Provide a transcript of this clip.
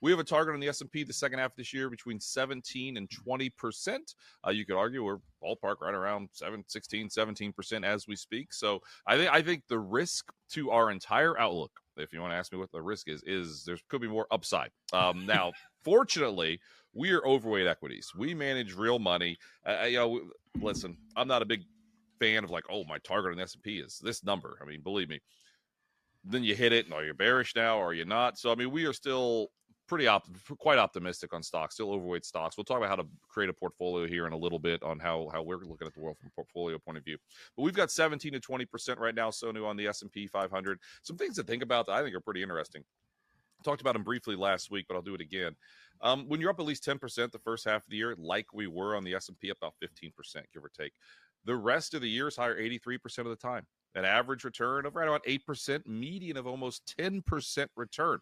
We have a target on the S&P the second half of this year between 17 and 20%. You could argue we're ballpark right around 16, 17% as we speak. So I think the risk to our entire outlook, if you want to ask me what the risk is there could be more upside. Now, fortunately, we are overweight equities. We manage real money. Listen, I'm not a big fan of like, oh, my target on the S&P is this number. I mean, believe me. Then you hit it, and are you bearish now, or are you not? So, I mean, we are still quite optimistic on stocks, still overweight stocks. We'll talk about how to create a portfolio here in a little bit on how we're looking at the world from a portfolio point of view. But we've got 17 to 20% right now, Sonu, on the S&P 500. Some things to think about that I think are pretty interesting. I talked about them briefly last week, but I'll do it again. When you're up at least 10% the first half of the year, like we were on the S&P, about 15%, give or take. The rest of the year is higher 83% of the time. An average return of right around 8%, median of almost 10% return.